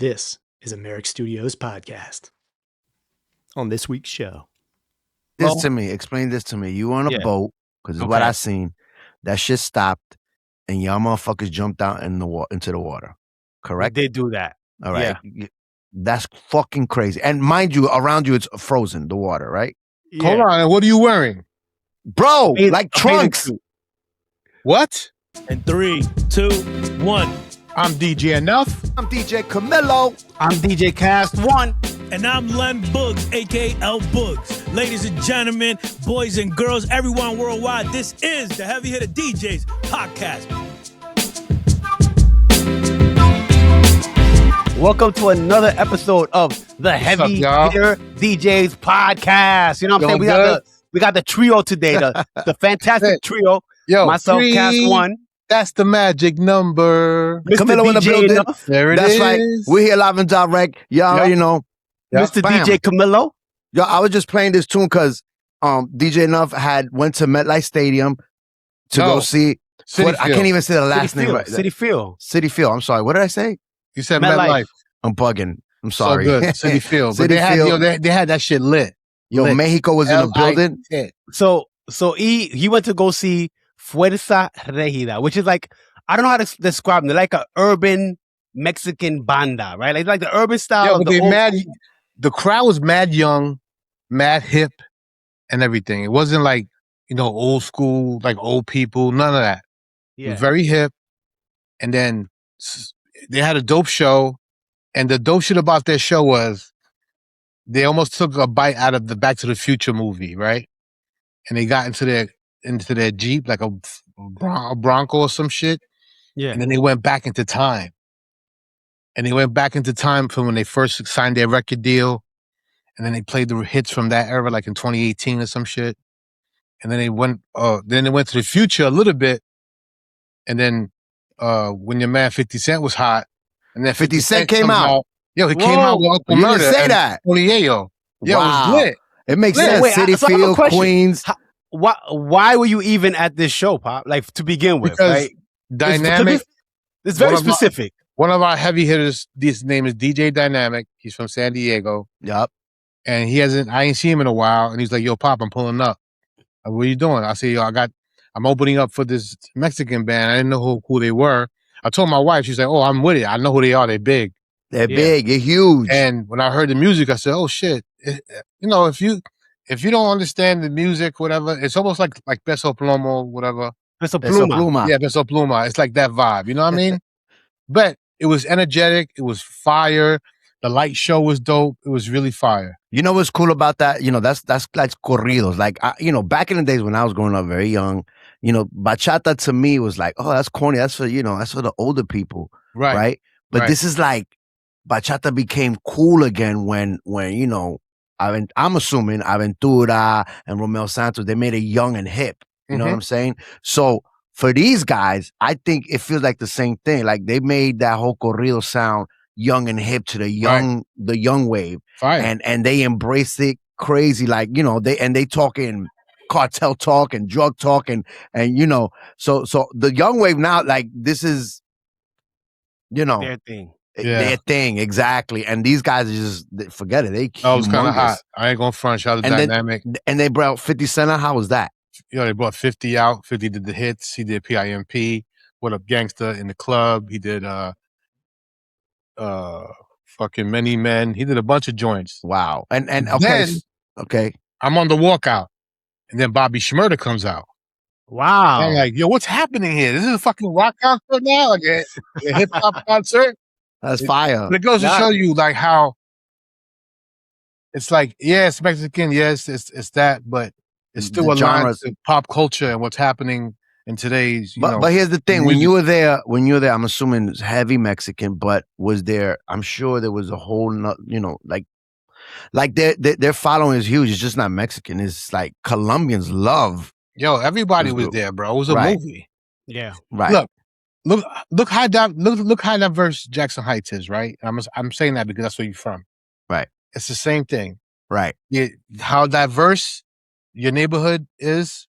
This is a Merrick Studios podcast. On this week's show. Explain this to me. You on a boat, because it's what I seen. That shit stopped, and y'all motherfuckers jumped out into the water. Correct? They did do that. All right. Yeah. That's fucking crazy. And mind you, around you, it's frozen, the water, right? Yeah. Hold on. What are you wearing? Bro, like trunks. What? And 3, 2, 1. I'm DJ Enuff. I'm DJ Camilo. I'm DJ Kast One. And I'm Len Boogs, a.k.a. L Boogs. Ladies and gentlemen, boys and girls, everyone worldwide, this is the Heavy Hitter DJs podcast. Welcome to another episode of the Heavy Hitter DJs podcast. You know what I'm saying? We got the trio today, the fantastic trio. Yo, myself, Kast One. That's the magic number. Mr. Camilo in the building. Enuff. There it That's is. right. We're here live and direct. Y'all already know. Mr. DJ Camilo. Yo, I was just playing this tune because DJ Enuff went to MetLife Stadium to go see. I can't even say the last name right. Citi Field. Citi Field. I'm sorry. What did I say? You said MetLife. I'm bugging. I'm sorry. So good. Citi Field. But Field. They had that shit lit. Yo, Mexico was in the building. So he went to go see Fuerza Regida, which is like, I don't know how to describe them. They're like an urban Mexican banda, right? Like the urban style. Yeah, but the crowd was mad young, mad hip, and everything. It wasn't like, old school, like old people. None of that. Yeah. It was very hip. And then they had a dope show. And the dope shit about their show was they almost took a bite out of the Back to the Future movie, right? And they got into their Jeep, like a Bronco or some shit. Yeah. And then they went back into time. And they went back into time from when they first signed their record deal. And then they played the hits from that era, like in 2018 or some shit. And then they went to the future a little bit. And then when your man 50 Cent was hot, and then 50 Cent came out. He came out with Uncle You Murder. didn't say that. Yo, it was lit. It makes sense. Citi Field, Queens. Why were you even at this show, Pop? Like, to begin with, because right? Dynamic. It's very specific. One of our heavy hitters, his name is DJ Dynamic. He's from San Diego. Yup. And I ain't seen him in a while. And he's like, yo, Pop, I'm pulling up. Like, what are you doing? I say, yo, I'm opening up for this Mexican band. I didn't know who they were. I told my wife, she's like, oh, I'm with it. I know who they are. They're big. They're big. They're huge. And when I heard the music, I said, oh, shit. If you don't understand the music, whatever, it's almost like Peso Plomo, whatever. Peso Pluma. Yeah, Peso Pluma. It's like that vibe. You know what I mean? But it was energetic. It was fire. The light show was dope. It was really fire. You know what's cool about that? That's like corridos. Like, back in the days when I was growing up very young, bachata to me was like, oh, that's corny. That's for the older people. Right. But this is like, bachata became cool again when I'm assuming Aventura and Romeo Santos, they made it young and hip. You know what I'm saying? So for these guys, I think it feels like the same thing. Like they made that whole corrido sound young and hip to the young wave. Right. And they embraced it crazy. Like, they talking cartel talk and drug talk and so the young wave now, like this is, their thing. Their thing, exactly. And these guys are just, forget it. It was kind of hot. I ain't going to front. Shout out to Dynamic. And they brought 50 Cent out. How was that? They brought 50 out. 50 did the hits. He did PIMP. What Up Gangsta in the Club. He did fucking Many Men. He did a bunch of joints. Wow. And okay. Okay. I'm on the walkout. And then Bobby Shmurda comes out. Wow. And I'm like, yo, what's happening here? This is a fucking rock concert now? Like a hip-hop concert? That's fire. But it goes to show you like how it's like, yeah, it's Mexican, yes, it's that, but it's still aligned to pop culture and what's happening in today's, But here's the thing, when you were there, I'm assuming it's heavy Mexican, but I'm sure there was a whole like their following is huge. It's just not Mexican. It's like Colombians love. Yo, everybody was there, bro. It was a movie. Yeah. Right. Look how diverse Jackson Heights is, right? I'm saying that because that's where you're from. Right. It's the same thing. Right. How diverse your neighborhood is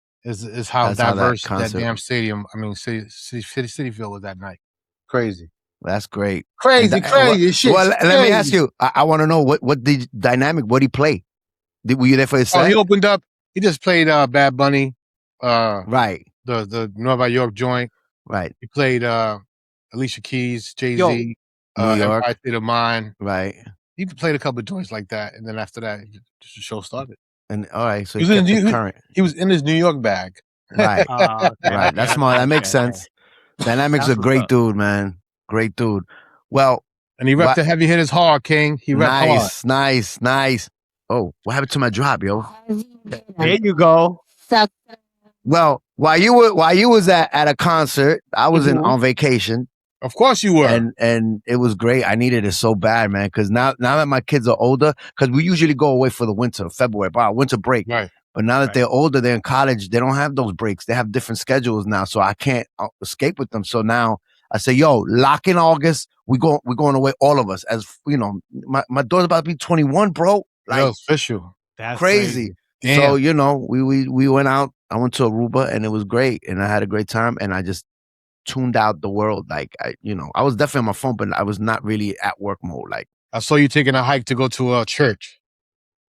how diverse that damn stadium. I mean, Citi Field was that night. Crazy. That's great. Crazy shit. Well, let me ask you. I want to know what the dynamic. What he play? Were you there for his set? He opened up. He just played Bad Bunny. Right. The Nueva York joint. Right. He played Alicia Keys, Jay-Z, New York. Empire State of Mind. Right. He played a couple of joints like that, and then after that, just the show started. And all right, so he was in his New York bag. Right. Right. That's smart. That makes sense. Dynamic's a great dude, man. Great dude. Well, and he repped the heavy hitters hard, King. He repped hard. Nice. Oh, what happened to my drop, yo? There you go. Well, while you was at a concert, I was on vacation. Of course you were. And it was great. I needed it so bad, man, because now that my kids are older, because we usually go away for the winter, February, winter break. Right. But now that they're older, they're in college, they don't have those breaks. They have different schedules now, so I can't escape with them. So now I say, yo, lock in August. We're going away, all of us. As you know, my daughter's about to be 21, bro. Like, that's official. That's crazy. So, you know, we went out. I went to Aruba and it was great. And I had a great time. And I just tuned out the world. Like, I was definitely on my phone, but I was not really at work mode. Like, I saw you taking a hike to go to a church.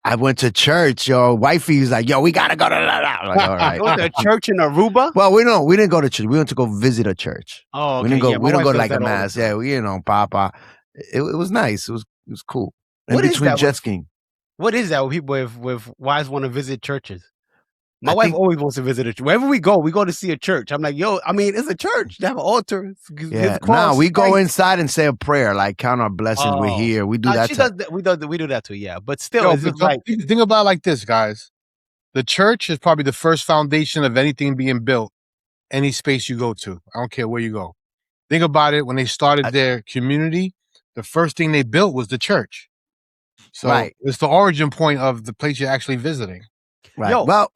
I went to church, yo. Wifey's like, yo, we gotta go to like, all right. Go to a church in Aruba? Well, we didn't go to church. We went to go visit a church. Oh, okay. We didn't go to like a all mass. Yeah, Papa. It was nice. It was cool. In What is between that jet skiing. What is that with people with wives want to visit churches? My wife always wants to visit a church. Wherever we go to see a church. I'm like, yo, I mean, it's a church. They have an altar. Yeah. Now we go inside and say a prayer, like count our blessings. We're here. We do that. We do that too. Yeah, but still, it's like think about it like this, guys. The church is probably the first foundation of anything being built. Any space you go to, I don't care where you go. Think about it. When they started their community, the first thing they built was the church. So it's the origin point of the place you're actually visiting. Right. Yo. Well,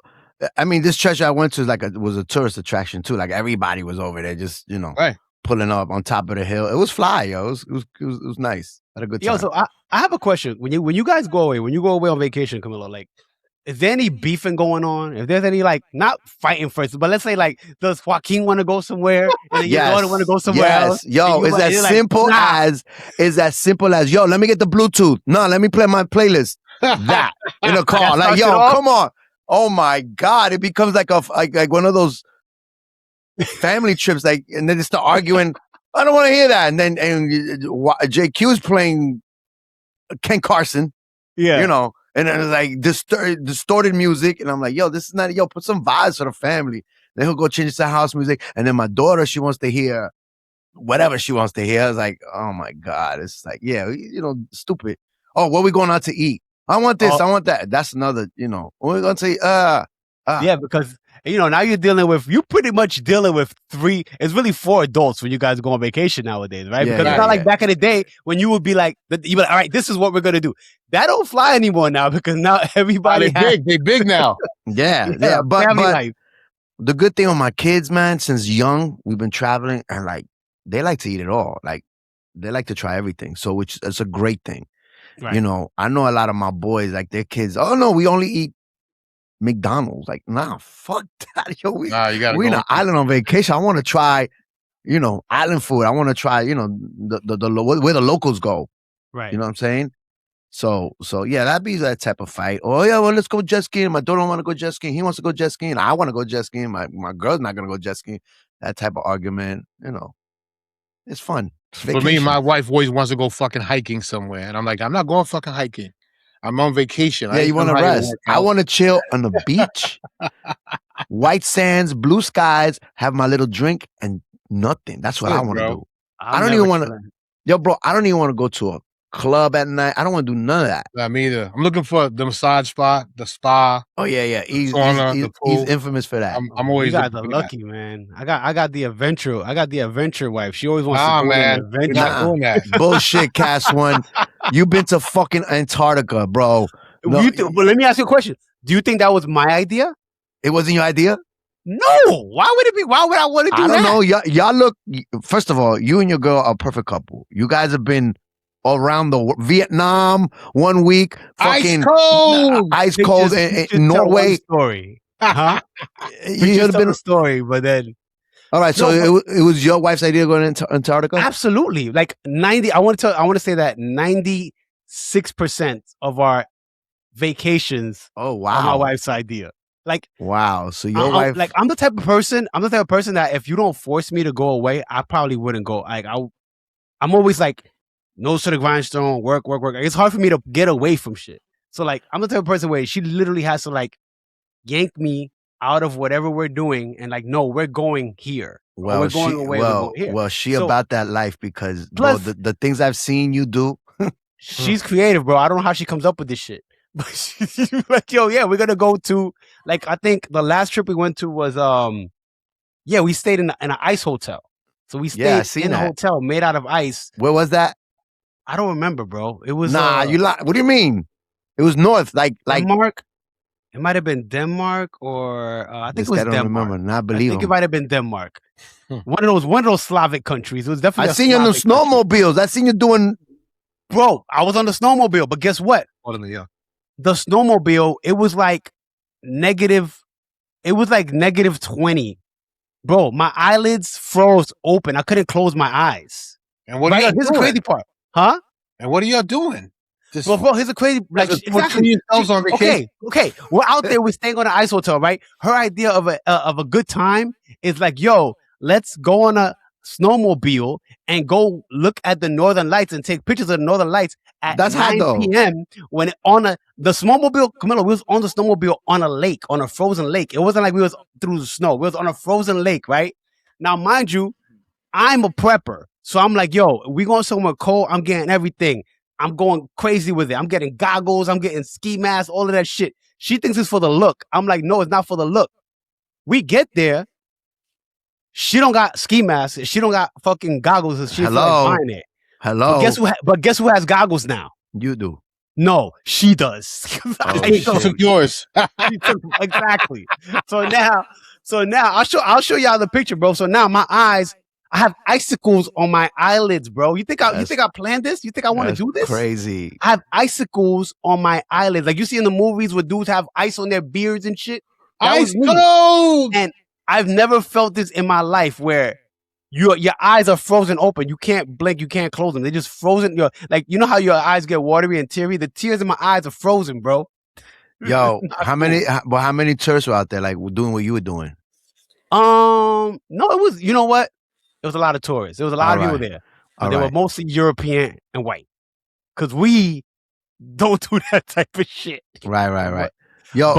I mean, this church I went to was a tourist attraction too. Like everybody was over there, just pulling up on top of the hill. It was fly, yo. It was nice. Had a good time. Yo, so I have a question. When you guys go away, on vacation, Camilo, like, is there any beefing going on? If there's any not fighting first, but let's say does Joaquin want to go somewhere and then your daughter want to go somewhere else? Yo, it's as simple as yo, let me get the Bluetooth. No, let me play my playlist. That in a car. Like, yo, come on. Oh my God. It becomes like one of those family trips, and then they start arguing. I don't want to hear that. And then JQ's playing Ken Carson. Yeah. And then it's like distorted music. And I'm like, yo, this is not, put some vibes for the family. Then he'll go change it to house music. And then my daughter, she wants to hear whatever she wants to hear. I was like, oh my God. It's like, yeah, stupid. Oh, what are we going out to eat? I want this. I want that. That's another, we're going to say, Yeah, because, now you're pretty much dealing with it's really 4 adults when you guys go on vacation nowadays, right? Because it's not like back in the day when you would be like, all right, this is what we're going to do. That don't fly anymore now because now everybody They big now. Yeah. But the good thing on my kids, man, since young, we've been traveling and they like to eat it all. Like they like to try everything. So it's a great thing. Right. I know a lot of my boys, like their kids, oh no, we only eat McDonald's. Like, nah, fuck that. Yo, we're in an island on vacation. I want to try, island food. I want to try, the where the locals go. Right. You know what I'm saying? So yeah, that'd be that type of fight. Oh yeah, well, let's go jet skiing. My daughter don't want to go jet skiing. He wants to go jet skiing. I want to go jet skiing. My girl's not gonna go jet skiing. That type of argument, it's fun. For me, my wife always wants to go fucking hiking somewhere. And I'm like, I'm not going fucking hiking. I'm on vacation. Yeah, you want to rest. I want to chill on the beach, white sands, blue skies, have my little drink and nothing. That's what I want to do. I don't even want to. Yo, bro, I don't even want to go to a club at night. I don't want to do none of that. Not me either. I'm looking for the massage spot, the spa. Oh yeah. He's infamous for that. I'm always. You guys are lucky, man. I got the adventure wife. She always wants to go on an adventure. Not doing that. Bullshit, Kast One. You've been to fucking Antarctica, bro. No, but let me ask you a question. Do you think that was my idea? It wasn't your idea? No. Why would it be? Why would I want to do that? I don't know. Y'all look. First of all, you and your girl are a perfect couple. You guys have been around the Vietnam 1 week, fucking ice cold in Norway. Story, huh? You have been a story, but then All right, so it was your wife's idea going into Antarctica? Absolutely. Like 90, I want to say that 96% of our vacations are my wife's idea. Like, wow. So your wife, like, I'm the type of person that if you don't force me to go away, I probably wouldn't go. Like, I'm always like, nose to the grindstone, work. It's hard for me to get away from shit. So like, I'm the type of person where she literally has to like yank me out of whatever we're doing and like, no, we're going here. Well, we're going away. We're going here. Well, about that life because plus, bro, the things I've seen you do. She's creative, bro. I don't know how she comes up with this shit. But she's like, yo, yeah, we're gonna go to like I think the last trip we went to was we stayed in an ice hotel. So we stayed in a hotel made out of ice. Where was that? I don't remember, bro. It was you lie. What do you mean? It was north, like Denmark. It might have been Denmark or I think it was Denmark. I don't remember. Not believe. I think it might have been Denmark. One of those Slavic countries. It was definitely. I seen you on the snowmobiles. I seen you doing. Bro, I was on the snowmobile, but guess what? The snowmobile, it was like negative 20. Bro, my eyelids froze open. I couldn't close my eyes. And what are you doing? Here's the crazy part. Huh? And what are y'all doing? Well, bro, here's the crazy exactly. Okay. We're out there, we're staying on an ice hotel, right? Her idea of a good time is like, yo, let's go on a snowmobile and go look at the northern lights and take pictures of the northern lights at 9 p.m. when the snowmobile, Camilo, we was on the snowmobile on a lake, on a frozen lake. It wasn't like we was through the snow. We was on a frozen lake, right? Now, mind you, I'm a prepper. So I'm like, yo, we going somewhere cold. I'm getting everything. I'm going crazy with it. I'm getting goggles. I'm getting ski masks, all of that shit. She thinks it's for the look. I'm like, no, it's not for the look. We get there. She don't got ski masks. She don't got fucking goggles. And she's like buying it. Hello. But guess who has goggles now? You do. No, she does. She took yours. Exactly. So now I'll show y'all the picture, bro. So now my eyes, I have icicles on my eyelids, bro. You think I planned this? You think I want to do this? Crazy. I have icicles on my eyelids. Like you see in the movies where dudes have ice on their beards and shit. Ice cold. And I've never felt this in my life where your eyes are frozen open. You can't blink. You can't close them. They're just frozen. Like, you know how your eyes get watery and teary? The tears in my eyes are frozen, bro. Yo, how many tourists were out there like doing what you were doing? No, it was, you know what? It was a lot of tourists. There was a lot of people there. But they were mostly European and white. Because we don't do that type of shit. Right. Yo,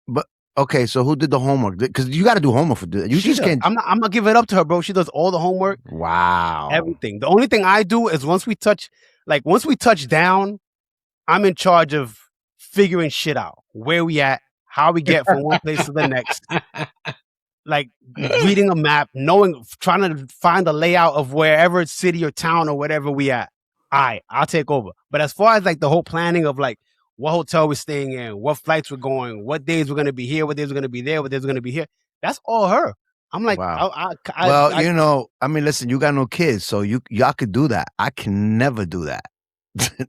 but okay, so who did the homework? Because you got to do homework for this. You just can't. I'm gonna give it up to her, bro. She does all the homework. Wow. Everything. The only thing I do is once we touch down, I'm in charge of figuring shit out. Where we at, how we get from one place to the next. Like reading a map, trying to find the layout of wherever city or town or whatever we at. I'll take over. But as far as like the whole planning of like what hotel we're staying in, what flights we're going, what days we're going to be here, what days we're going to be there, what days we're going to be here, that's all her. I'm like, wow. You know, I mean, listen, you got no kids, so y'all could do that. I can never do that.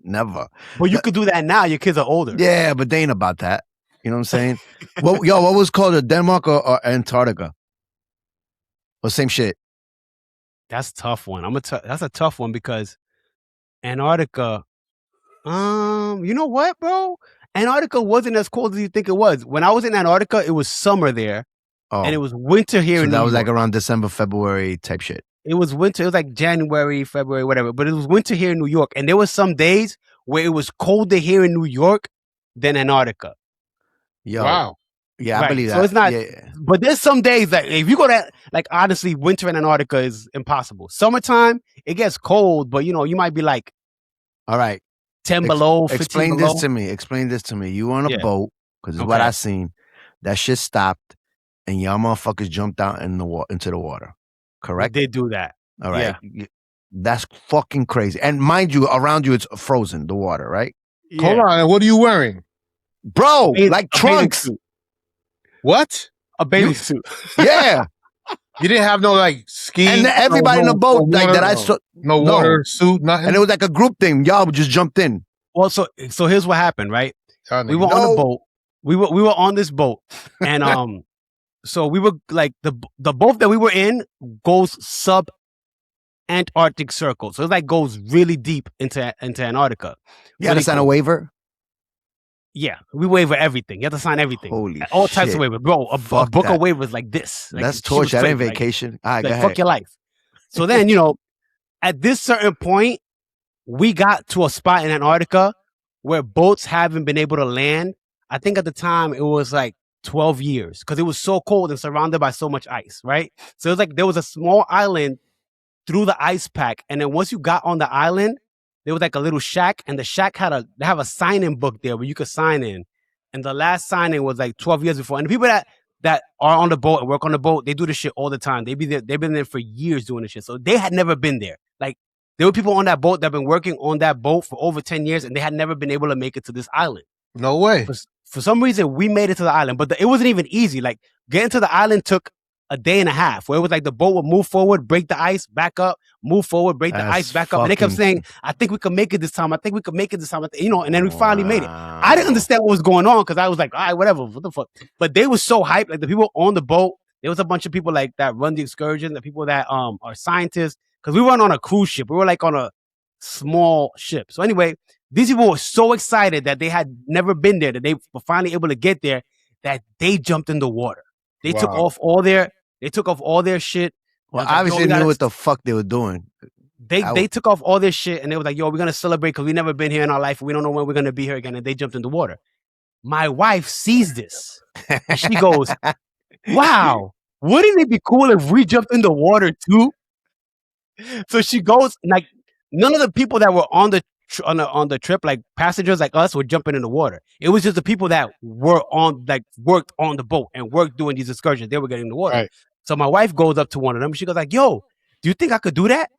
Never. Well, you could do that now. Your kids are older. Yeah, but they ain't about that. You know what I'm saying? What was called a Denmark or Antarctica? Or same shit? That's a tough one. That's a tough one because Antarctica. You know what, bro? Antarctica wasn't as cold as you think it was. When I was in Antarctica, it was summer there, and it was winter here. So that was like around December, February type shit. It was winter. It was like January, February, whatever. But it was winter here in New York, and there was some days where it was colder here in New York than Antarctica. Yo. Wow. Yeah, I believe that. So it's not. Yeah. But there's some days that if you go to honestly, winter in Antarctica is impossible. Summertime, it gets cold, but you might be like, all right. 10 below, 15 Explain below. Explain this to me. You on a boat, because it's what I seen. That shit stopped, and y'all motherfuckers jumped out into the water. Correct? They do that. All right. Yeah. That's fucking crazy. And mind you, around you, it's frozen, the water, right? Yeah. Hold on. What are you wearing? Bro, like trunks. What? A bathing suit. Yeah. You didn't have no like ski. And everybody in the boat like that I saw. No water suit, nothing. And it was like a group thing. Y'all just jumped in. Well, so here's what happened, right? We were on the boat. We were on this boat, and So we were like the boat that we were in goes sub Antarctic circle. So it like goes really deep into Antarctica. You had to sign a waiver? Yeah, we waiver everything. You have to sign everything. Holy all shit. Types of waivers. Bro, a book of waivers like this. Like, that's torture. That ain't vacation. All right, go ahead. Fuck your life. So then, at this certain point, we got to a spot in Antarctica where boats haven't been able to land. I think at the time it was like 12 years because it was so cold and surrounded by so much ice, right? So it was like there was a small island through the ice pack. And then once you got on the island, there was like a little shack, and the shack they have a sign-in book there where you could sign in. And the last signing was like 12 years before. And the people that are on the boat and work on the boat, they do this shit all the time. They've been there for years doing this shit. So they had never been there. Like there were people on that boat that have been working on that boat for over 10 years, and they had never been able to make it to this island. No way. For some reason, we made it to the island, but it wasn't even easy. Like getting to the island took a day and a half, where it was like the boat would move forward, break the ice, back up, move forward, break the ice, back up. And they kept saying, I think we can make it this time. I think we can make it this time. And then we finally made it. I didn't understand what was going on because I was like, all right, whatever, what the fuck. But they were so hyped. Like the people on the boat, there was a bunch of people like that run the excursion, the people that are scientists, because we weren't on a cruise ship. We were like on a small ship. So anyway, these people were so excited that they had never been there, that they were finally able to get there, that they jumped in the water. They took off all their shit. Well, obviously they knew what the fuck they were doing. They took off all their shit and they were like, yo, we're going to celebrate because we've never been here in our life. We don't know when we're going to be here again. And they jumped in the water. My wife sees this and she goes, wow, wouldn't it be cool if we jumped in the water too? So she goes, like, none of the people that were on the trip, like passengers like us, were jumping in the water. It was just the people that were worked on the boat and worked doing these excursions. They were getting in the water. Right. So my wife goes up to one of them. She goes like, yo, do you think I could do that?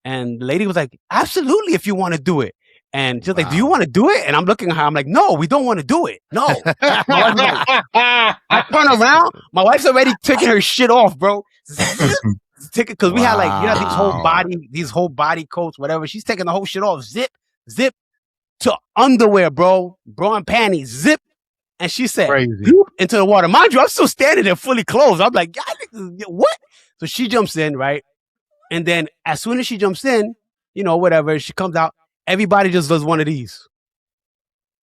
And the lady was like, absolutely, if you want to do it. And she was like, do you want to do it? And I'm looking at her. I'm like, no, we don't want to do it. No. I turn around. My wife's already taking her shit off, bro. Because we had like, these whole body coats, whatever. She's taking the whole shit off. Zip to underwear, bro and panties. Zip. And she said, into the water. Mind you, I'm still standing there fully clothed. I'm like, what? So she jumps in, right? And then as soon as she jumps in, whatever, she comes out. Everybody just does one of these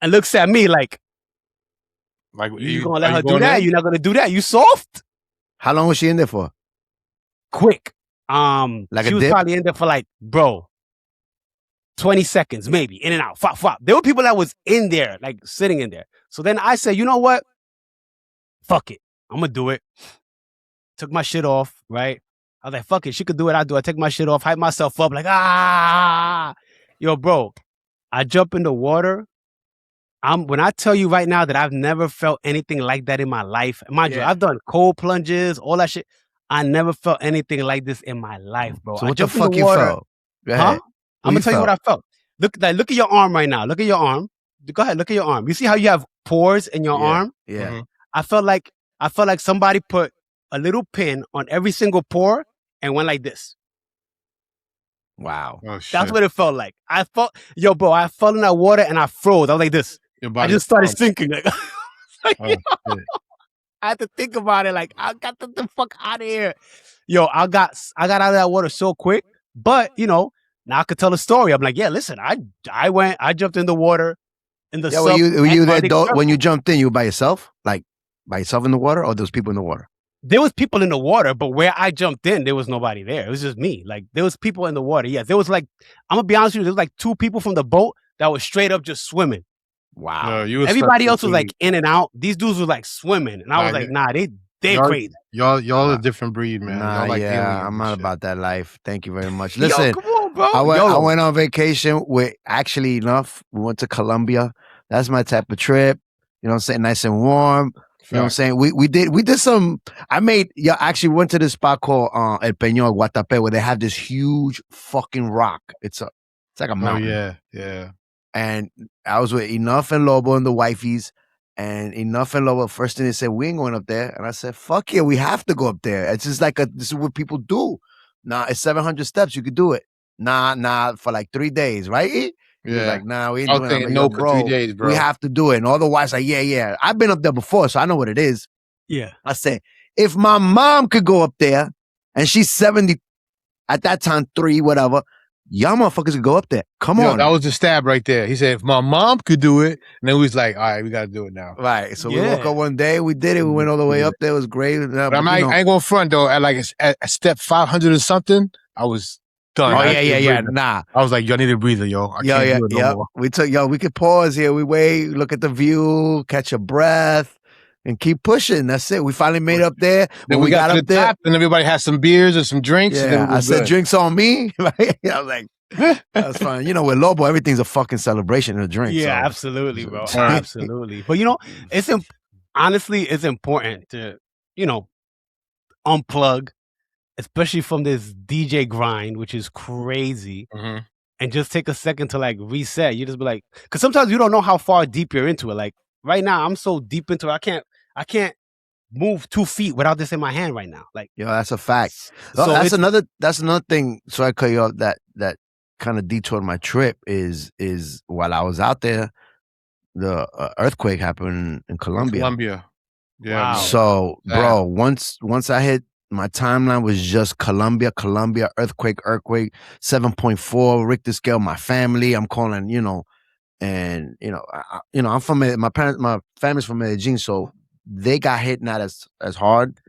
and looks at me like you gonna let her do that? You're not gonna do that? You soft? How long was she in there for? Quick. She was probably in there for like, bro, 20 seconds, maybe, in and out. Fop. There were people that was in there, like sitting in there. So then I said, you know what? Fuck it. I'm gonna do it. Took my shit off, right? I was like, fuck it. She could do it. I'll do it. I take my shit off, hype myself up, like, Yo, bro, I jump in the water. When I tell you right now that I've never felt anything like that in my life. Mind you, I've done cold plunges, all that shit. I never felt anything like this in my life, bro. So what the fuck you felt? Huh? I'm gonna tell you what I felt. Look at your arm right now. Look at your arm. Go ahead, look at your arm. You see how you have pores in your arm? Yeah. Mm-hmm. I felt like somebody put a little pin on every single pore and went like this. Wow. Oh, that's what it felt like. I felt in that water and I froze. I was like this. I just started sinking. I had to think about it. Like, I got the fuck out of here. Yo, I got out of that water so quick. But, now I could tell a story. I'm like, yeah, listen, I jumped in the water in the were you there when you jumped in? You were by yourself? Like, by yourself in the water, or there was people in the water? There was people in the water, but where I jumped in, there was nobody there. It was just me. Like, there was people in the water. Yes, there was like, I'm going to be honest with you, there was like 2 people from the boat that were straight up just swimming. Wow. Everybody else was like in and out. These dudes were like swimming. And I was like, nah, they're crazy. Y'all a different breed, man. Nah, like I'm not about that life. Thank you very much. Listen, yo, come on, bro. I went on vacation with actually Enuff. We went to Colombia. That's my type of trip. You know what I'm saying? Nice and warm. You know what I'm saying? We did some. Actually went to this spot called El Peñol, Guatapé, where they have this huge fucking rock. It's like a mountain. Oh yeah. And I was with Enuff and Lobo and the wifeys. And Enuff and Lobo, first thing they said, we ain't going up there. And I said, fuck yeah, we have to go up there. It's just like this is what people do. Nah, it's 700 steps. You could do it. Nah, for like 3 days, right? Yeah. Like, nah, we ain't doing it. No, for 3 days, bro. We have to do it. And all the wives like, yeah. I've been up there before, so I know what it is. Yeah. I said, if my mom could go up there and she's 70, at that time, 3, whatever, y'all motherfuckers could go up there. Come on. That was the stab right there. He said, if my mom could do it, and then we was like, all right, we got to do it now. Right. So we woke up one day, we did it. We went all the way up there. It was great. But I ain't going front, though. At step 500 or something, I was done. Oh, yeah. Nah. I was like, y'all need a breather, yo. I can't do it no more. We took, we could pause here. We wait, look at the view, catch a breath. And keep pushing. That's it. We finally made up there. Then we got to the top, and everybody had some beers and some drinks. Yeah, I said, drinks on me. Right? I was like, that's fine. With Lobo, everything's a fucking celebration and a drink. Yeah, absolutely, bro. Absolutely. But honestly, it's important to, unplug, especially from this DJ grind, which is crazy. Mm-hmm. And just take a second to reset. You just be like, because sometimes you don't know how far deep you're into it. Like right now, I'm so deep into it. I can't move 2 feet without this in my hand right now. Like, that's a fact. So that's another thing. So I cut you off. That kind of detoured my trip is while I was out there, the earthquake happened in Colombia. Yeah. Wow. So, bro, once I hit, my timeline was just Colombia, earthquake, 7.4 Richter scale. My family, I'm calling, and I'm from my family's from Medellin, so they got hit not as hard.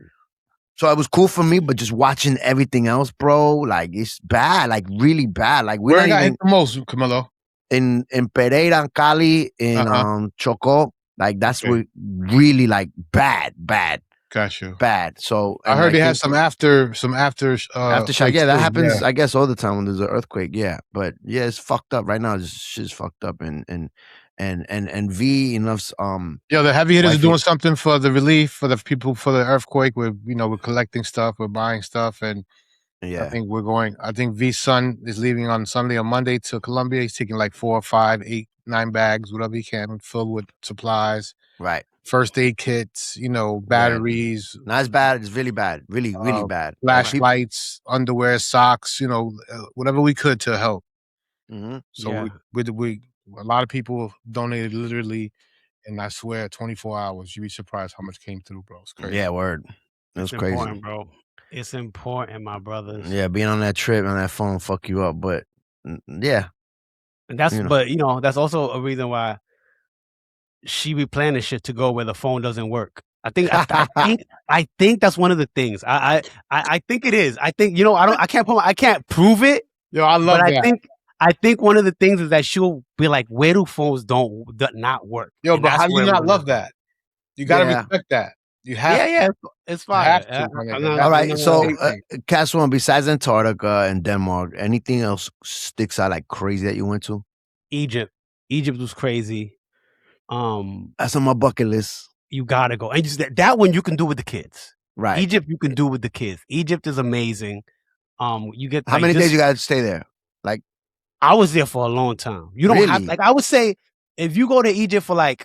So it was cool for me, but just watching everything else, bro, it's bad, really bad. Where got hit the most, Camilo? In Pereira, Cali, in Chocó, that's where really bad. Got you. Bad. So I heard they had some aftershock. Yeah, that happens. Yeah. I guess all the time when there's an earthquake. Yeah, but yeah, it's fucked up right now. This shit's fucked up, and V Enuff's the heavy hitters are doing something for the relief for the people for the earthquake. We're collecting stuff, we're buying stuff, and I think V's son is leaving on Sunday or Monday to Colombia. He's taking 4, 5, 8, 9 bags, whatever he can, filled with supplies. Right. First aid kits, batteries. Yeah. Not as bad. It's really bad. Really bad. Flashlights, underwear, socks, whatever we could to help. Mm-hmm. So we a lot of people donated literally, and I swear 24 hours. You'd be surprised how much came through, bro. It's crazy. Yeah, word. It's crazy. Important, bro. It's important, my brothers. Yeah, being on that trip on that phone fuck you up, but yeah. And that's that's also a reason why she be planning shit to go where the phone doesn't work. I think that's one of the things. I think it is. I think I can't prove it. Yo, I love that. I think one of the things is that she'll be like, where do phones not work? Yo, but how do you not love that? You gotta respect that. You have it's fine. All right. So Kast One, besides Antarctica and Denmark, anything else sticks out crazy that you went to? Egypt was crazy. That's on my bucket list. You gotta go, and that one you can do with the kids. Right. Egypt you can do with the kids. Egypt is amazing. You get how many days you gotta stay there? I was there for a long time. You don't have I would say if you go to Egypt for I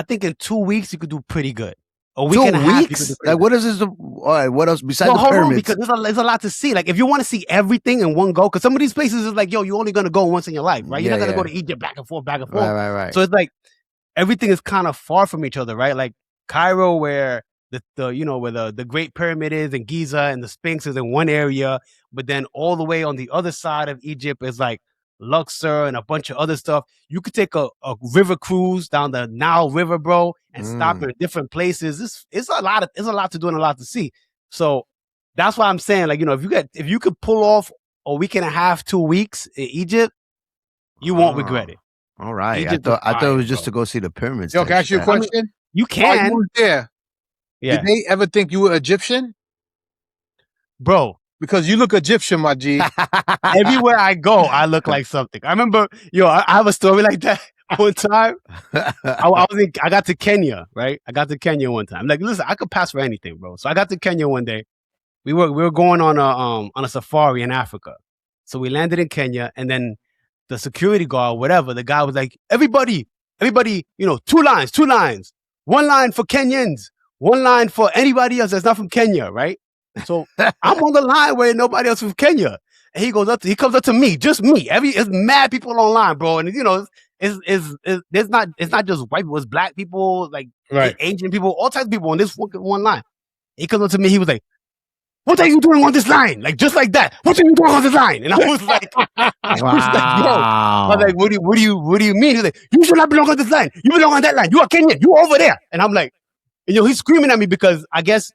think in 2 weeks you could do pretty good. A week and a half. What is this? All right, what else besides the pyramids? Because there's a lot to see. If you want to see everything in one go, because some of these places is you're only gonna go once in your life, right? You're not gonna go to Egypt back and forth. Right. So it's everything is kind of far from each other, right? Cairo, where where the Great Pyramid is, and Giza and the Sphinx is in one area, but then all the way on the other side of Egypt is Luxor and a bunch of other stuff. You could take a river cruise down the Nile River, bro, and stop in different places. It's a lot to do and a lot to see. So that's why I'm saying, if you could pull off a week and a half, 2 weeks in Egypt, you won't regret it. All right. I thought it was just to go see the pyramids. Yo, can I ask you a question? You can. You were there. Yeah. Did they ever think you were Egyptian? Bro. Because you look Egyptian, my G. Everywhere I go, I look like something. I remember, I have a story like that one time. I got to Kenya, right? I got to Kenya one time. Listen, I could pass for anything, bro. So I got to Kenya one day. We were going on a safari in Africa. So we landed in Kenya, and then the security guard, whatever, the guy was like, everybody, 2 lines. 1 line for Kenyans. 1 line for anybody else that's not from Kenya, right? So I'm on the line where nobody else from Kenya. And he comes up to me, just me. There's mad people online, bro. And it's not just white people, it's black people, like Asian people, all types of people on this one line. He comes up to me, he was like, "What are you doing on this line?" Like just like that. "What are you doing on this line?" And I was like, "Yo." I was like, what do you mean? He's like, "You should not belong on this line. You belong on that line. You are Kenyan. You over there." And I'm like, he's screaming at me because I guess,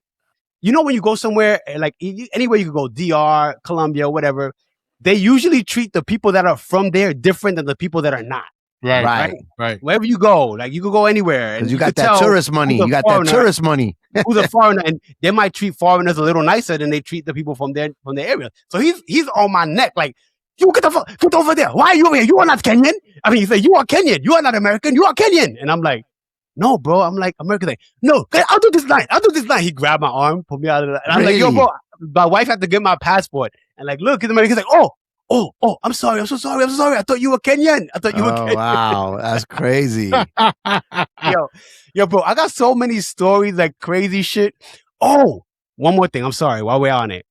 when you go somewhere, like anywhere you could go, DR, Colombia, whatever, they usually treat the people that are from there different than the people that are not. Right. Wherever you go, like you could go anywhere. Because you got that tourist money. You got that tourist money. Who's a foreigner, and they might treat foreigners a little nicer than they treat the people from their area. So he's on my neck, like, "You get over there. Why are you over here? You are not Kenyan." I mean, he said, "You are Kenyan. You are not American. You are Kenyan." And I'm like, "No, bro." I'm like, American. Like, "No, I'll do this line. He grabbed my arm, put me out of the line. And I'm like, "Yo, bro, my wife had to get my passport." And like, look, he's American. He's like, Oh, I'm sorry. I'm so sorry. I thought you were Kenyan. Wow, that's crazy. Yo, bro, I got so many stories, like crazy shit. Oh, one more thing. I'm sorry. While we're on it,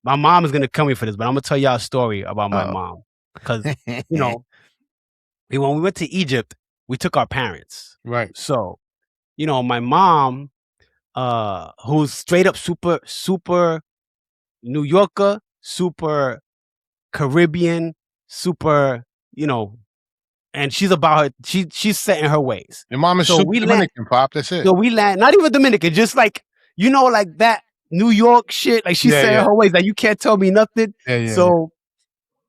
my mom is going to kill me for this, but I'm going to tell y'all a story about my mom. Because, when we went to Egypt, we took our parents. Right. So, my mom, who's straight up super New Yorker, super Caribbean, super, and she's about her. She's set in her ways. Your mom is super Dominican, Pop. That's it. So we land, not even Dominican, just like like that New York shit. Like she's set in her ways. Like you can't tell me nothing. So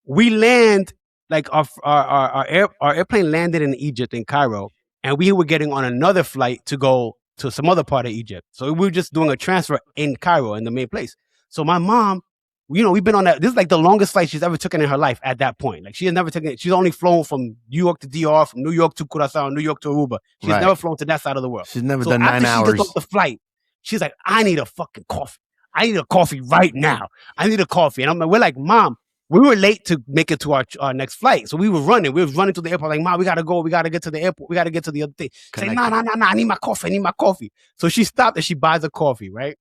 we land, like our airplane landed in Egypt, in Cairo, and we were getting on another flight to go to some other part of Egypt. So we were just doing a transfer in Cairo, in the main place. So my mom, we've been on that. This is like the longest flight she's ever taken in her life at that point. Like she has never taken it. She's only flown from New York to DR, from New York to Curacao, New York to Aruba. She's never flown to that side of the world. She's never done 9 hours. She gets off the flight, she's like, "I need a fucking coffee. I need a coffee right now. I need a coffee." And we're like, "Mom, we were late to make it to our next flight. So we were running to the airport. Like, "Mom, we got to go. We got to get to the airport. We got to get to the other thing." She's like, no, I need my coffee. So she stopped and she buys a coffee, right?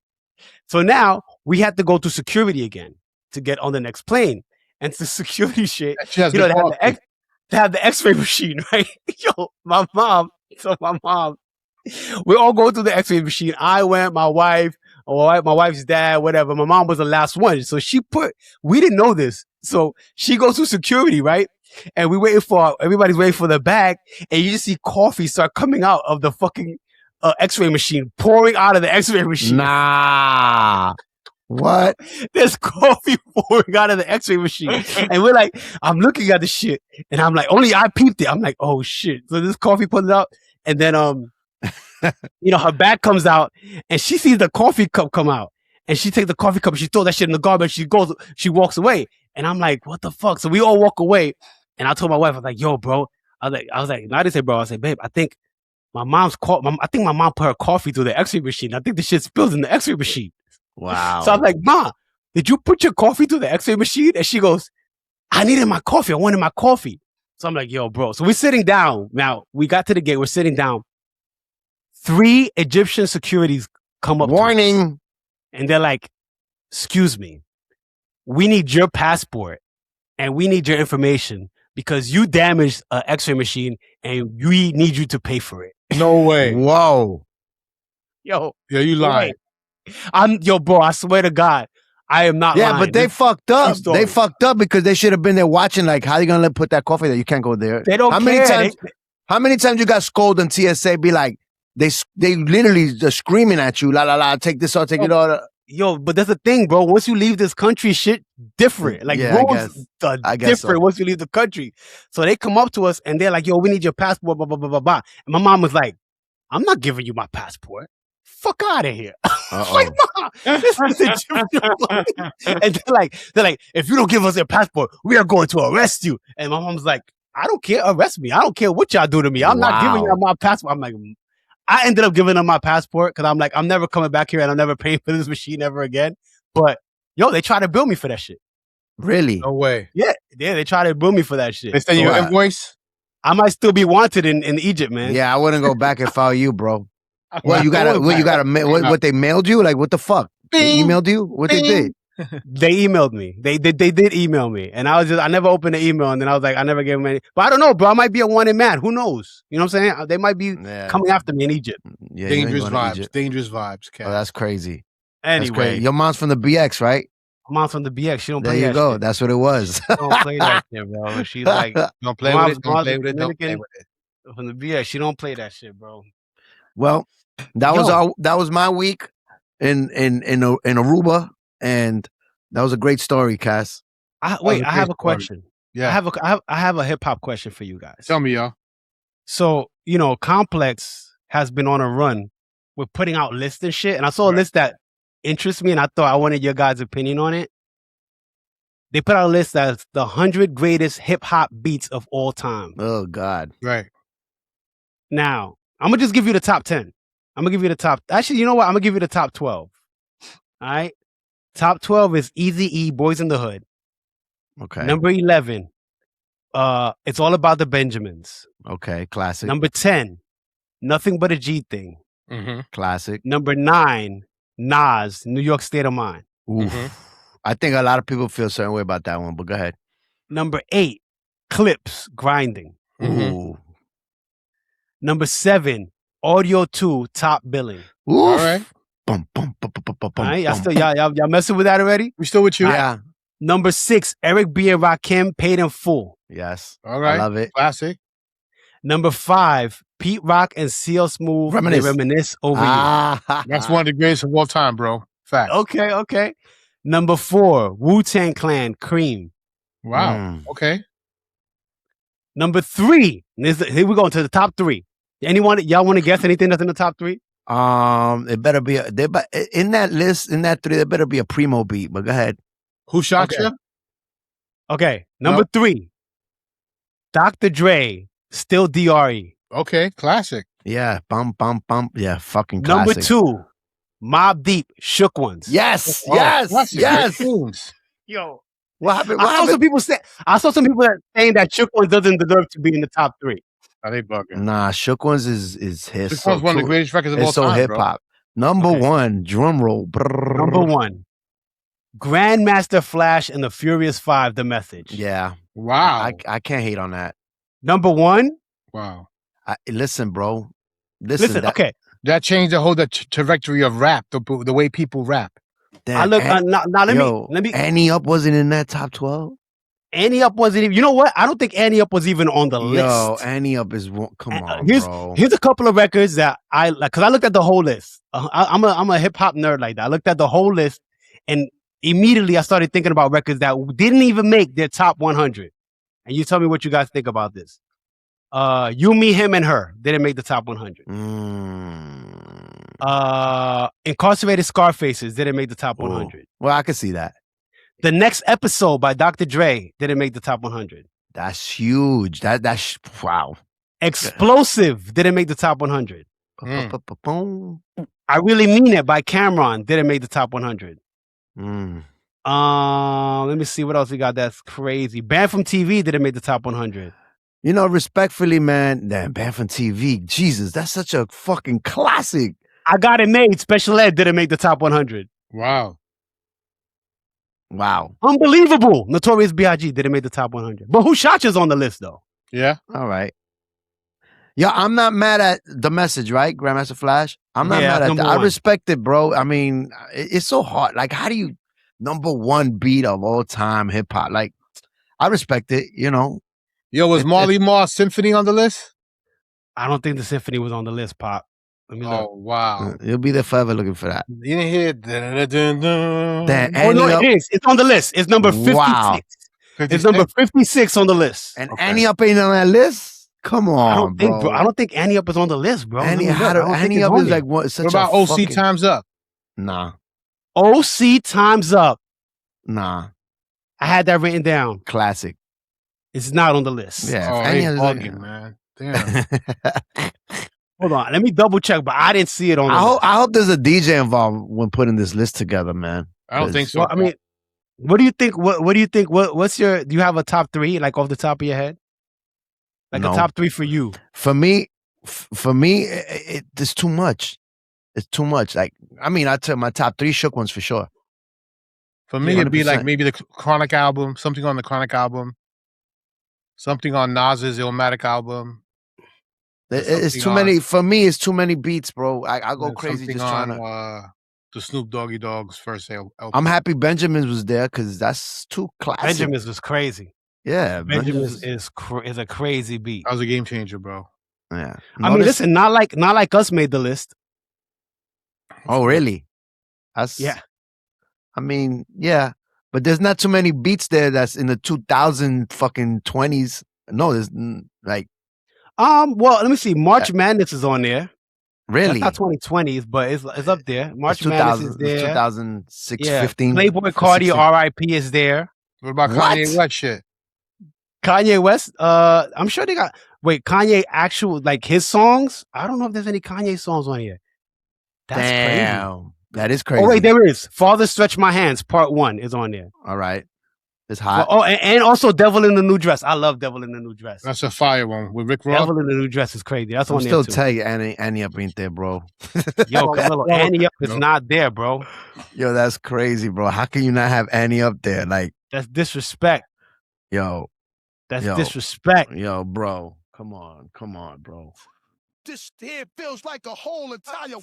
So now we had to go to security again to get on the next plane. And the security shit, they have the x-ray machine, right? My mom, we all go to the x-ray machine. I went, my wife, my wife's dad, whatever. My mom was the last one. So we didn't know this. So she goes to security, right? And everybody's waiting for the bag. And you just see coffee start coming out of the fucking x-ray machine, pouring out of the x-ray machine. Nah. What? There's coffee pouring out of the x-ray machine. And we're like, I'm looking at the shit. And I'm like, only I peeped it. I'm like, oh shit. So this coffee pulls out. And then, her bag comes out and she sees the coffee cup come out. And she takes the coffee cup and she throws that shit in the garbage. She walks away. And I'm like, what the fuck? So we all walk away. And I told my wife, I was like, yo, bro. I was like, I didn't say, bro. I said, babe, I think my mom put her coffee through the x-ray machine. I think the shit spills in the x-ray machine. Wow. So I'm like, "Ma, did you put your coffee through the x-ray machine?" And she goes, "I needed my coffee. I wanted my coffee." So I'm like, yo, bro. So we're sitting down. Now, we got to the gate. We're sitting down. 3 Egyptian securities come up. Warning. And they're like, "Excuse me. We need your passport and we need your information because you damaged an x-ray machine and we need you to pay for it." No way. Whoa. Yo, you lying. Bro, I swear to God, I am not lying. Yeah, but they fucked up. They fucked up because they should have been there watching. Like, how are you gonna put that coffee there? You can't go there. They don't care. How many times you got scolded on TSA? Be like, they literally just screaming at you. La la la. Take this or take it all. Yo, but that's the thing, bro. Once you leave this country, shit different. Like rules are different once you leave the country. So they come up to us and they're like, "Yo, we need your passport." Blah blah blah blah blah. And my mom was like, "I'm not giving you my passport. Fuck out of here." Like, "Mom, this is Egyptian." And they're like, "If you don't give us your passport, we are going to arrest you." And my mom's like, "I don't care. Arrest me. I don't care what y'all do to me. I'm not giving you my passport." I'm like, I ended up giving them my passport because I'm like, I'm never coming back here and I'm never paying for this machine ever again. But yo, they try to bill me for that shit. Really? No way. Yeah, they try to bill me for that shit. They send you an invoice? I might still be wanted in Egypt, man. Yeah, I wouldn't go back if I were you, bro. What they mailed you? Like, what the fuck? They emailed you? What they did? They emailed me. They did email me, and I never opened the email, and then I was like, I never gave them any. But I don't know, bro. I might be a wanted man. Who knows? You know what I'm saying? They might be coming after me in Egypt. Yeah, dangerous vibes. Dangerous vibes. Oh, that's crazy. Anyway, that's crazy. Your mom's from the BX, right? Mom's from the BX. She don't play that. There you go. Shit. That's what it was. She don't play that shit, bro. She like don't play with it. Don't play with it. Don't play with it. From the BX, she don't play that shit, bro. Well, that was my week in Aruba, and that was a great story, Cass. I have a question. Yeah, I have a hip hop question for you guys. Tell me, y'all. So Complex has been on a run with putting out lists and shit, and I saw a list that interests me, and I thought I wanted your guys' opinion on it. They put out a list that's the 100 greatest hip hop beats of all time. Oh God! Right now, I'm gonna just give you the top 10. I'm gonna give you the top. Actually, you know what? I'm gonna give you the top 12. All right. Top 12 is Eazy-E, Boys in the Hood. Okay. Number 11, It's All About the Benjamins. Okay, classic. Number 10, Nothing But a G Thing. Mm-hmm. Classic. Number 9, Nas, New York State of Mind. Oof. Mm-hmm. I think a lot of people feel a certain way about that one, but go ahead. Number 8, Clips, Grinding. Mm-hmm. Ooh. Number 7, Audio 2, Top Billing. Oof. All right. Bum, bum, bum, bum, bum, all right, y'all messing with that already? We still with you? Yeah. Number 6, Eric B. and Rakim, Paid in Full. Yes. All right. I love it. Classic. Number 5, Pete Rock and CL Smooth, Reminisce Over You. That's one of the greatest of all time, bro. Fact. Okay. Number 4, Wu-Tang Clan, Cream. Wow. Okay. Number 3, here we go into the top 3. Y'all want to guess anything that's in the top 3? It better be in that list, in that 3, there better be a Primo beat, but go ahead. Who shot you? Okay. Number 3, Dr. Dre, Still DRE. Okay, classic. Yeah, bum. Yeah, fucking classic. Number 2, Mobb Deep, Shook Ones. Yes. Yo. What happened? I saw some people that saying that Shook Ones doesn't deserve to be in the top 3. Are they bugging? Nah, Shook Ones is his. Shook Ones one of the greatest records of all time. It's so hip hop. Number 1, drum roll. Brrr. Number 1, Grandmaster Flash and the Furious 5, The Message. Yeah. Wow. I can't hate on that. Number 1. Wow. Listen, bro. Listen. Okay. That changed the whole trajectory of rap, the way people rap. Damn, let me. Annie Up wasn't in that top 12. Annie Up wasn't even. You know what? I don't think Annie Up was even on the list. Yo, Annie Up is. Come on, bro. Here's a couple of records that I like because I looked at the whole list. I'm a hip hop nerd like that. I looked at the whole list and immediately I started thinking about records that didn't even make their top 100. And you tell me what you guys think about this. You, Me, Him, and Her didn't make the top 100. Incarcerated Scarfaces didn't make the top 100. Well, I can see that. The Next Episode by Dr. Dre didn't make the top 100. That's huge. That's wow. Explosive didn't make the top 100. I Really Mean It by Cameron didn't make the top 100. Let me see what else we got that's crazy. Banned from TV didn't make the top 100. You know, respectfully, man, damn, Banned from TV. Jesus, that's such a fucking classic. I Got It Made, Special Ed didn't make the top 100. Wow. Unbelievable. Notorious B.I.G. didn't make the top 100. But Who Shot You's on the list, though. Yeah. All right. Yeah, I'm not mad at The Message, right? Grandmaster Flash? I'm not mad at that. I respect it, bro. I mean, it's so hard. Like, how do you number 1 beat of all time hip hop? Like, I respect it, you know. Yo, was Marley Marl's Symphony on the list? I don't think the Symphony was on the list, Pop. Let me look. Oh, wow. You'll be there forever looking for that. You didn't hear it is. It's on the list. It's number 56. Wow. It's number 56 on the list. And Annie Up ain't on that list? Come on, bro. I don't think Annie Up is on the list, bro. Annie Up is like what? What about OC Time's Up? Nah. OC Time's Up. Nah. I had that written down. Classic. It's not on the list. Yeah. Oh, Annie bugging, man. Damn. Hold on. Let me double check, but I didn't see it on the list. I hope there's a DJ involved when putting this list together, man. I don't think so. Well, I mean, what do you think? What do you think? What's your? Do you have a top 3 like off the top of your head? Like a top 3 for you? For me, it's too much. It's too much. Like, I mean, I took my top 3 Shook Ones for sure. For me, it'd be like maybe the Chronic album, something on the Chronic album, something on Nas's Illmatic album. It's too many. For me, it's too many beats, bro. I go crazy just trying to. The Snoop Doggy Dogg's first album. I'm happy Benjamin's was there because that's too classic. Benjamin's was crazy. Yeah, Benjamin's is a crazy beat. That was a game changer, bro. Yeah. I mean, listen, not like us made the list. Oh, really? Yeah. I mean, yeah, but there's not too many beats there that's in the 2020s. No, there's like. Well, let me see. March Madness is on there. Really? That's not 2020s, but it's up there. March Madness is there. 2006, 15. Playboy Cardi R.I.P. is there. What about Kanye West shit? Kanye West? I'm sure they got. Wait, Kanye actual like his songs? I don't know if there's any Kanye songs on here. That's crazy. That is crazy. Oh wait, there is. Father Stretch My Hands Part 1 is on there. All right. It's hot. Well, and also Devil in the New Dress. I love Devil in the New Dress. That's a fire one with Rick Ross. Devil in the New Dress is crazy. That's on there still too. tell you Annie Up ain't there, bro. Yo, Camilo, Annie Up is not there, bro. Yo, that's crazy, bro. How can you not have Annie Up there? Like, that's disrespect. Yo. That's disrespect. Yo, bro. Come on, bro. This here feels like a whole entire.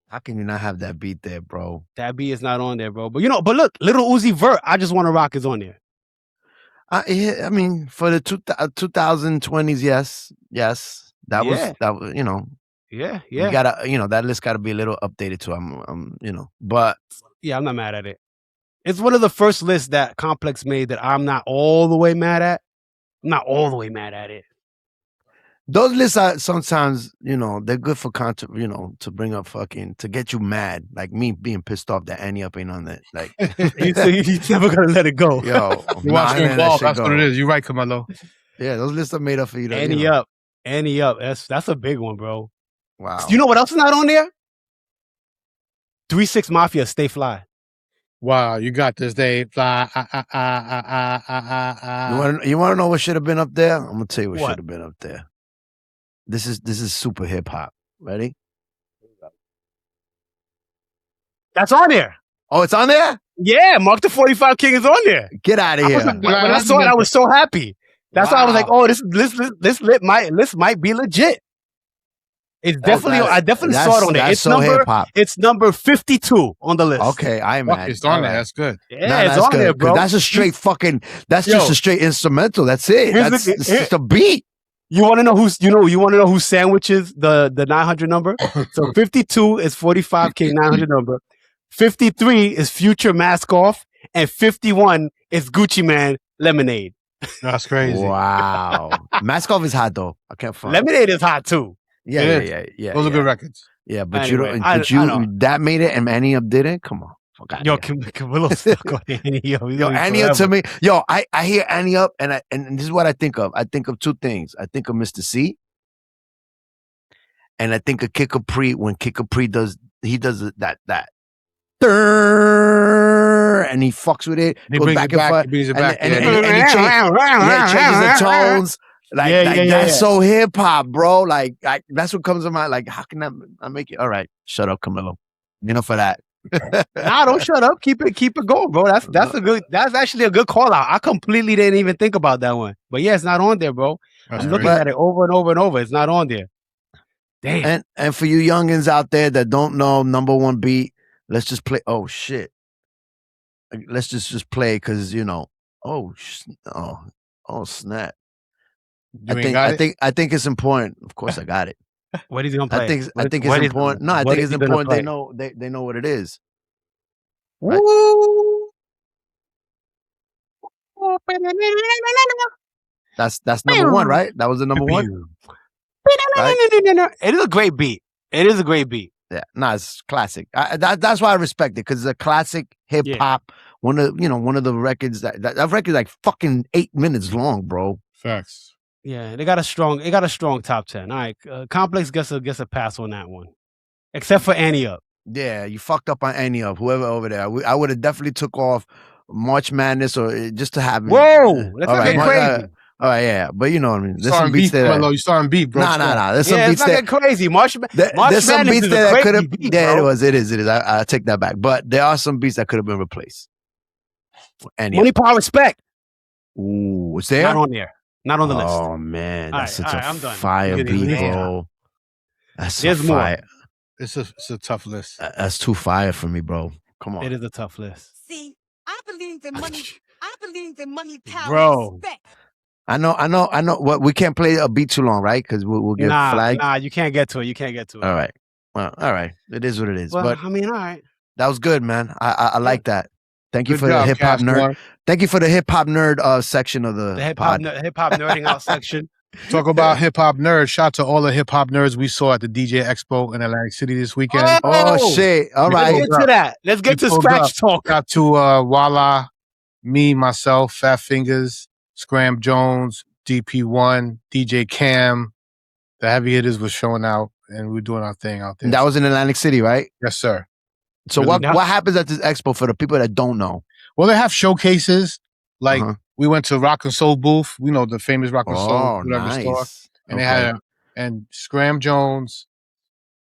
How can you not have that beat there, bro? That beat is not on there, bro. But look, Little Uzi Vert, I Just Want to Rock is on there. I mean, for the 2020s, yes. That was, Yeah. You gotta, that list gotta be a little updated too. But yeah, I'm not mad at it. It's one of the first lists that Complex made that I'm not all the way mad at. I'm not all the way mad at it. Those lists are sometimes, they're good for to bring up to get you mad. Like me being pissed off that Annie Up ain't on that. Like, he's never gonna let it go. Yo, you watch him involved. That's what it is. You're right, Camilo. Yeah, those lists are made up for you. Annie Up. That's a big one, bro. Wow. You know what else is not on there? 3-6 Mafia, Stay Fly. Wow, you got this, Dave. Fly. You want to know what should have been up there? I'm gonna tell you what should have been up there. This is super hip hop. Ready? That's on there. Oh, it's on there? Yeah, Mark the 45 King is on there. Get out of here. When I saw it, I was so happy. That's why I was like, oh, this list might be legit. It's definitely. I definitely saw it on there. It's number 52 on the list. Okay, I'm mad. It's on there. That's good. Yeah, it's on there, bro. That's a straight fucking. That's just a straight instrumental. That's it. It's just a beat. You want to know who's? You want to know who sandwiches the 900 number? So 52 is 45K 900 number. 53 is Future Mask Off, and 51 is Gucci Man Lemonade. That's crazy. Wow. Mask Off is hot though. I can't find. Lemonade is hot too. Yeah. Those are good records. Yeah, but anyway, that made it and Annie Up didn't? Come on. Yo, Camilo stuck on Annie Up. Yo, Annie Up to me. Yo, I hear Annie Up and this is what I think of. I think of two things. I think of Mr. C. And I think of Kid Capri when Kid Capri does that. And he fucks with it. Goes back and forth. And he changes the tones. That's so hip hop, bro. Like that's what comes to mind. Like, how can I make it? All right, shut up, Camilo. Enough for that. Nah, don't shut up. Keep it going, bro. That's actually a good call out. I completely didn't even think about that one. But yeah, it's not on there, bro. I'm looking at it over and over and over. It's not on there. Damn. And for you youngins out there that don't know number one beat, let's just play. Oh shit. Let's just play because oh snap. I think it's important. Of course I got it. What is he gonna play? I think it's important. No, I think it's important. They know what it is. Right? That's number one, right? That was the number one. Right? It is a great beat. Yeah, it's classic. That's why I respect it because it's a classic hip hop. One of the records that record is like fucking 8 minutes long, bro. Facts. Yeah, they got a strong top 10. All right, Complex gets a pass on that one, except for Annie Up. Yeah, you fucked up on Annie Up. Whoever over there, I would have definitely took off March Madness or just to have. Whoa, that's not getting crazy. All right, yeah, but you know what I mean. There's some beats there. You starting beat, bro. Nah. There's some beats there. It's not crazy. March there's some beats there that could have. Beat, yeah, it is. I take that back. But there are some beats that could have been replaced. And Money, Power, Respect. Ooh, it's there? Not on there. Not on the list. Oh man, that's such a I'm done. fire beat, bro. That's There's a fire. more. It's a tough list. That's too fire for me, bro. Come on. It is a tough list. See, I believe in money. I believe in money, power, Bro. respect. I know. What we can't play a beat too long, right? Because we'll get flagged. Nah, you can't get to it. All right. Well, all right. It is what it is. Well, but I mean, all right. that was good, man. I like that. Thank you Good for job, the hip hop Kast nerd. One. Thank you for the hip hop nerd section of the hip pod. hop nerding out section. Talk about hip hop nerds. Shout out to all the hip hop nerds we saw at the DJ Expo in Atlantic City this weekend. Oh shit! All right, Let's get to that. Let's get to scratch talk. Shout out to Walla, me, myself, Fat Fingers, Scram Jones, DP1, DJ Cam. The heavy hitters was showing out, and we're doing our thing out there. That was in Atlantic City, right? Yes, sir. So what happens at this expo for the people that don't know? Well, they have showcases. Like we went to Rock and Soul booth. We know the famous Rock and Soul, whatever store. And they had and Scram Jones,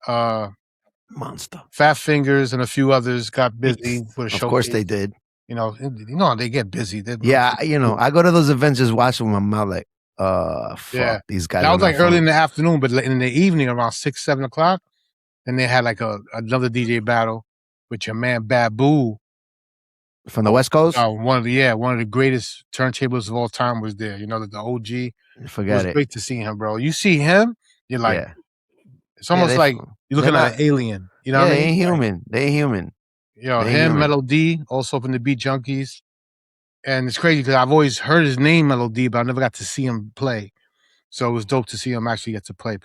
Monster, Fat Fingers, and a few ozzers got busy with a showcase. Of course they did. You know, they get busy. I go to those events just watching with my mouth like, fuck these guys. That was like early in the afternoon, but in the evening around 6, 7 o'clock, and they had like another DJ battle with your man Babu. From the West Coast? One of the greatest turntables of all time was there. You know, the OG. Forget it was great to see him, bro. You see him, you're like, it's almost like you're looking at an alien. You know what I mean? They ain't human. They ain't human. Yo, him, Mellow D, also from the Beat Junkies. And it's crazy because I've always heard his name, Mellow D, but I never got to see him play. So it was dope to see him actually get to play.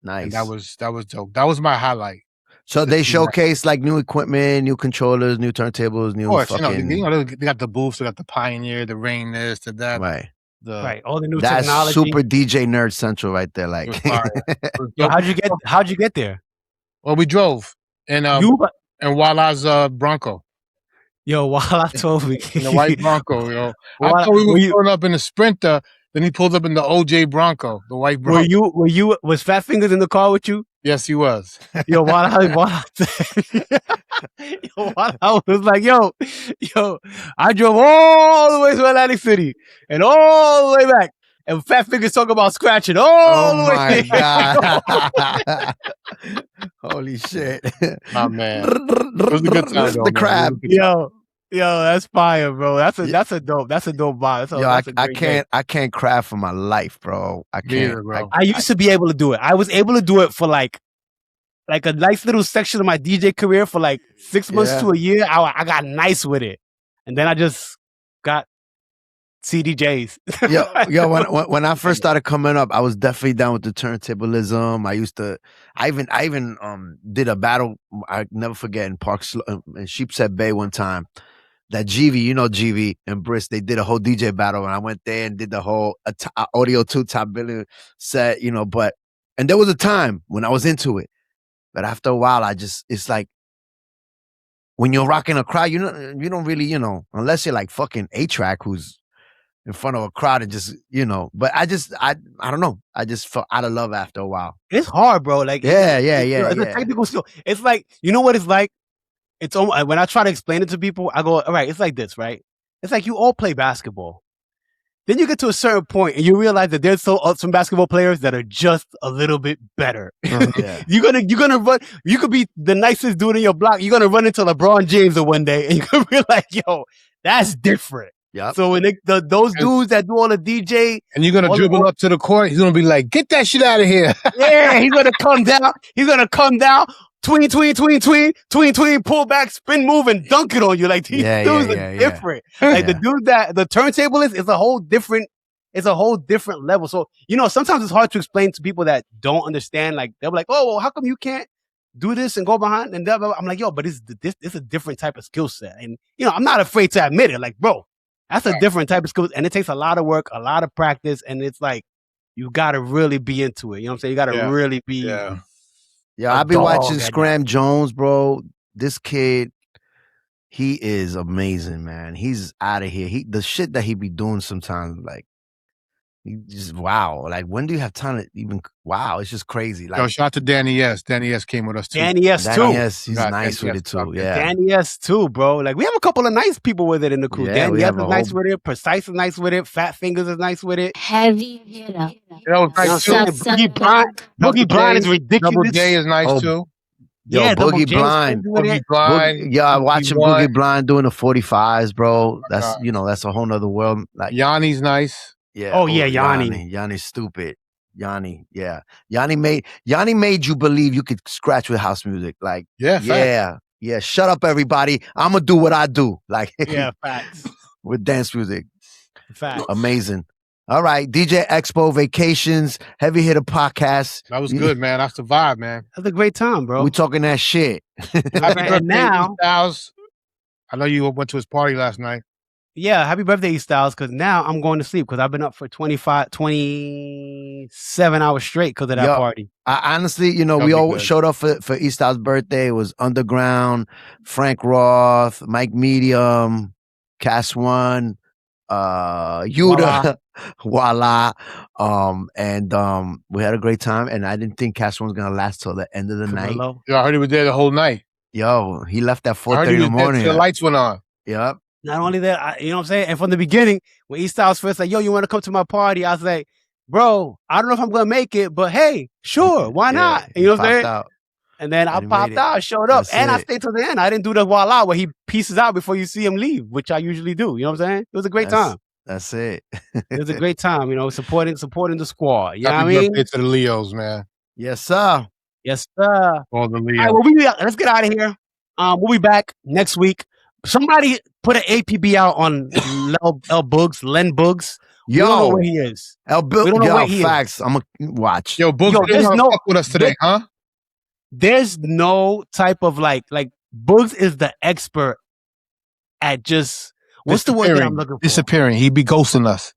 Nice. And that was dope. That was my highlight. So they showcase like new equipment, new controllers, new turntables, new fucking... they got the booths, they got the Pioneer, the Rain this, the that. Right. All the new That's technology. super DJ nerd central right there. Like, Yo, how'd you get there? Well, we drove and Walla's Bronco. Yo, Walla told me in the white Bronco. Yo, I thought we were pulling up in a Sprinter. Then he pulled up in the OJ Bronco, the white Bronco. Was Fat Fingers in the car with you? Yes, he was. Yo, Walla was like, yo, I drove all the way to Atlantic City and all the way back. And Fat Fingers talking about scratching all the way. Oh my God. Holy shit. Oh man. It was a good time, though, the crab. Yo, that's fire, bro. That's a dope vibe. I can't craft for my life, bro. I can't. Either, bro. I used to be able to do it. I was able to do it for like a nice little section of my DJ career for like 6 months to a year. I got nice with it. And then I just got CDJs. When I first started coming up, I was definitely down with the turntablism. I even did a battle I never forget in in Sheepshead Bay one time. That GV, and Briss, they did a whole DJ battle, and I went there and did the whole Audio 2 Top Billion set, and there was a time when I was into it, but after a while, it's like, when you're rocking a crowd, you don't really, unless you're like fucking A-Track who's in front of a crowd and just, but I don't know. I just felt out of love after a while. It's hard, bro. Like, it's a technical skill. It's like, you know what it's like? It's almost, when I try to explain it to people, I go, all right, it's like this, right? It's like you all play basketball. Then you get to a certain point and you realize that there's some basketball players that are just a little bit better. You're gonna run. You could be the nicest dude in your block. You're gonna run into LeBron James one day, and you're gonna be like, "Yo, that's different." Yep. So when those dudes that do all the DJ, and you're gonna dribble up to the court, he's gonna be like, "Get that shit out of here!" Yeah, he's gonna come down. Tween, pull back, spin move, and dunk it on you. Like these dudes are different. Like the dude the turntable is a whole different level. So, sometimes it's hard to explain to people that don't understand. Like they'll be like, "Oh, well, how come you can't do this and go behind?" And I'm like, "Yo, but this is a different type of skill set." And I'm not afraid to admit it. Like, bro, that's a different type of skill, and it takes a lot of work, a lot of practice, and it's like you got to really be into it. You know what I'm saying? You got to really be. Yeah, I've been watching Scram Jones, bro. This kid, he is amazing, man. He's out of here. The shit that he be doing sometimes, like, Just wow. Like, when do you have time to even? Wow, it's just crazy. Like, Yo, shout out to Danny S. Danny S came with us too. Danny S too. Danny S, he's Got nice Danny with S it too. up Yeah. Danny S too, bro. Like, we have a couple of nice people with it in the crew. Yeah, Danny we S have is a nice whole- with it. Precise is nice with it. Fat Fingers is nice with it. Heavy hitter. You know, You know what I'm saying? Boogie Blind is ridiculous. Double J is nice Oh, too. Yo, Yeah, Double Boogie J is Blind. crazy with Boogie it. Blind. Yeah, watching One. Boogie Blind doing the 45s, bro. That's God. that's a whole nother world. Like, Yanni's nice. yeah. Oh, yeah, Yanni. Yanni's stupid. Yanni, yeah. Yanni made you believe you could scratch with house music. Like, Yeah, fact. yeah. Shut up, everybody. I'm gonna do what I do. Like, Yeah, facts. with dance music. Facts. Amazing. All right, DJ Expo Vacations, Heavy Hitter Podcast. That was good, man. That's the vibe, man. That's a great time, bro. We talking that shit. Happy And birthday, now- Styles. I know you went to his party last night. Yeah, happy birthday, E Styles, because now I'm going to sleep because I've been up for 27 hours straight because of that Yo, party. I honestly, we That'll be all good. showed up for Easthouse birthday. It was Underground, Frank Roth, Mike Medium, Kast One, Yuda, Voila. And we had a great time. And I didn't think Kast One was gonna last till the end of the night. Camilo. Yo, I heard he was there the whole night. Yo, he left at I heard 4:30 he in the was there morning. till the lights went on. Yep. Not only that, you know what I'm saying? And from the beginning, when E Styles first like, yo, you want to come to my party? I was like, bro, I don't know if I'm going to make it, but hey, sure, why not? he You know what I'm popped saying? out. And then I And he popped made it. out, showed up, That's and I it. stayed till the end. I didn't do the voila where he pieces out before you see him leave, which I usually do. You know what I'm saying? It was a great That's- time. That's it. It was a great time, supporting the squad. You know what I Happy mean? birthday to the Leos, man. Yes, sir. Yes, sir. All the All Leos. right, well, let's get out of here. We'll be back next week. Somebody put an APB out on L Boogs, Len Boogs. We don't know Yo, where he is. El Bill, We don't know where he is. facts. I'm gonna watch. Yo, Boogs, Yo, you there's want to no- fuck with us today, huh? There's no type of like Boogs is the expert at just what's the word that I'm looking for? Disappearing. He be ghosting us.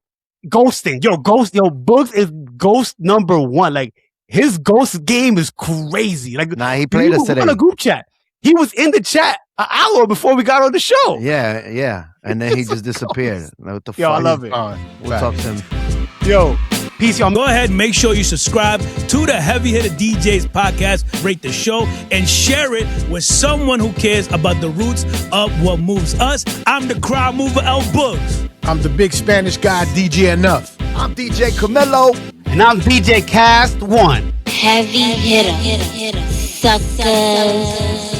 Ghosting. Yo, Boogs is ghost number one. Like his ghost game is crazy. Like Nah, he played us we today. on a group chat. He was in the chat an hour before we got on the show. Yeah. And then he just disappeared. Like, what the Yo, fuck? I love it. We'll talk to him. Yo, peace, y'all. Go ahead and make sure you subscribe to the Heavy Hitter DJs podcast, rate the show, and share it with someone who cares about the roots of what moves us. I'm the crowd mover, L Boogs. I'm the big Spanish guy, DJ Enuff. I'm DJ Camilo. And I'm DJ Kast One. Heavy hitter. Suckers.